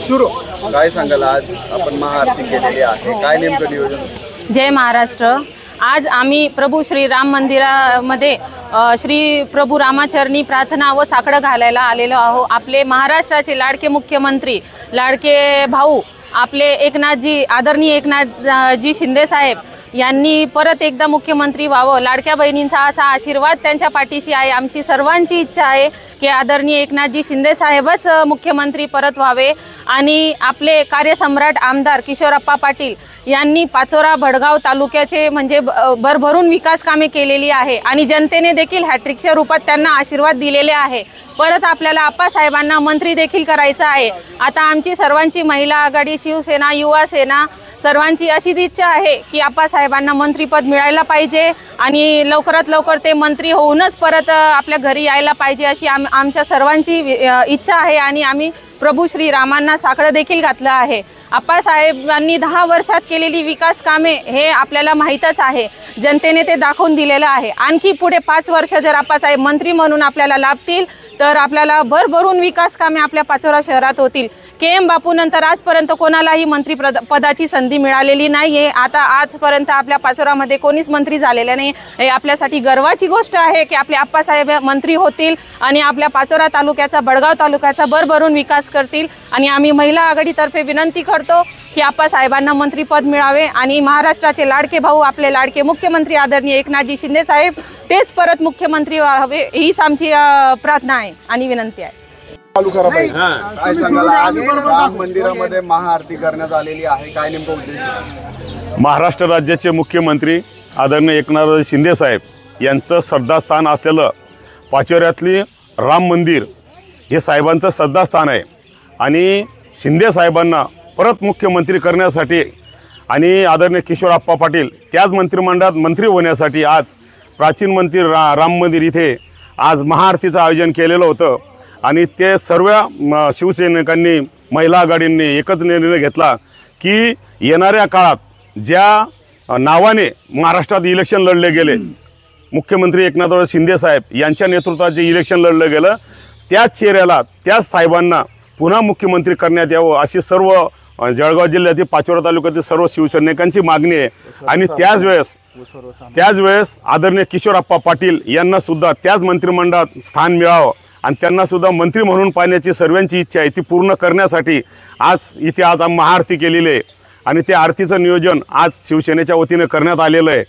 सुरू काय सांगाल, आज आपण महाआरती केलेली आहे, काय नेमकं नियोजन? जय महाराष्ट्र। आज आम्ही प्रभू श्री राम मंदिरामध्ये श्री प्रभू रामाचरणी प्रार्थना व साकडं घालायला आलेलो आहो। आपले महाराष्ट्राचे लाडके मुख्यमंत्री, लाडके भाऊ आपले एकनाथजी, आदरणीय एकनाथजी शिंदे साहेब यांनी परत एकदा मुख्यमंत्री व्हावं, लाडक्या बहिणींचा असा आशीर्वाद त्यांच्या पाठीशी आहे। आमची सर्वांची इच्छा आहे की आदरणीय एकनाथजी शिंदे साहेबच मुख्यमंत्री परत व्हावे आणि आपले कार्यसम्राट आमदार किशोरप्पा पाटील यांनी पाचोरा भडगाव तालुक्याचे म्हणजे भरभरून विकास कामे केलेली आहे आणि जनतेने देखील हॅट्रिकच्या रूपात त्यांना आशीर्वाद दिलेले आहे। परत आपल्याला आप्पासाहेबांना मंत्री देखील करायचं आहे। आता आमची सर्वांची महिला आघाडी, शिवसेना, युवा सेना सर्वांची अशीच इच्छा आहे की आप्पासाहेबांना मंत्रीपद मिळायला पाहिजे आणि लवकरात लवकर ते मंत्री होऊनच परत आपल्या घरी यायला पाहिजे अशी आमच्या सर्वांची इच्छा आहे आणि आम्ही प्रभू श्री रामांना साकडं देखील घातलं आहे। आप्पासाहेबांनी 10 वर्षात केलेली विकास कामे हे आपल्याला माहीतच आहे, जनतेने ते दाखवून दिलेलं आहे। आणखी पुढे 5 वर्ष जर आप्पासाहेब मंत्री म्हणून आपल्याला लाभतील तर आपल्याला भरभरून विकास कामे आपल्या पाचोरा शहरात होतील। KM बापू नंतर आजपर्यंत कोणालाही मंत्री पदाची संधी मिळालेली नाही आहे। आता आजपर्यंत आपल्या पाचोरामध्ये कोणीच मंत्री झालेले नाही। हे आपल्यासाठी गर्वाची गोष्ट आहे की आपले आप्पासाहेब मंत्री होतील आणि आपल्या पाचोरा तालुक्याचा, बडगाव तालुक्याचा भरभरून विकास करतील आणि आम्ही महिला आघाडीतर्फे विनंती करतो की आप्पासाहेबांना मंत्रीपद मिळावे आणि महाराष्ट्राचे लाडके भाऊ, आपले लाडके मुख्यमंत्री आदरणीय एकनाथजी शिंदे साहेब तेच परत मुख्यमंत्री व्हावे हीच आमची प्रार्थना आहे आणि विनंती आहे। काय सांगाल, आज राम मंदिरामध्ये महाआरती करण्यात आलेली आहे, काय नेमकं उद्देश? महाराष्ट्र राज्याचे मुख्यमंत्री आदरणीय एकनाथ शिंदे साहेब यांचं श्रद्धास्थान असलेलं पाचोऱ्यातली राम मंदिर हे साहेबांचं श्रद्धास्थान आहे आणि शिंदे साहेबांना परत मुख्यमंत्री करण्यासाठी आणि आदरणीय किशोरप्पा पाटील त्याच मंत्रिमंडळात मंत्री होण्यासाठी आज प्राचीन मंदिर राम मंदिर इथे आज महाआरतीचं आयोजन केलेलं होतं आणि ते सर्व शिवसैनिकांनी, महिला आघाडींनी एकच निर्णय घेतला की येणाऱ्या काळात ज्या नावाने महाराष्ट्रात इलेक्शन लढले गेले, मुख्यमंत्री एकनाथ शिंदे साहेब यांच्या नेतृत्वात जे इलेक्शन लढलं गेलं त्याच चेहऱ्याला, त्याच साहेबांना पुन्हा मुख्यमंत्री करण्यात यावं अशी सर्व जळगाव जिल्ह्यातील पाचोरा तालुक्यातील सर्व शिवसैनिकांची मागणी आहे आणि त्याच वेळेस आदरणीय किशोरप्पा पाटील यांना सुद्धा त्याच मंत्रिमंडळात स्थान मिळावं आणि त्यांना सुद्धा मंत्री म्हणून पाहण्याची सर्वांची इच्छा आहे। ती पूर्ण करण्यासाठी आज महाआरती केलेली आहे आणि त्या आरतीचं नियोजन आज शिवसेनेच्या वतीने करण्यात आलेलं आहे।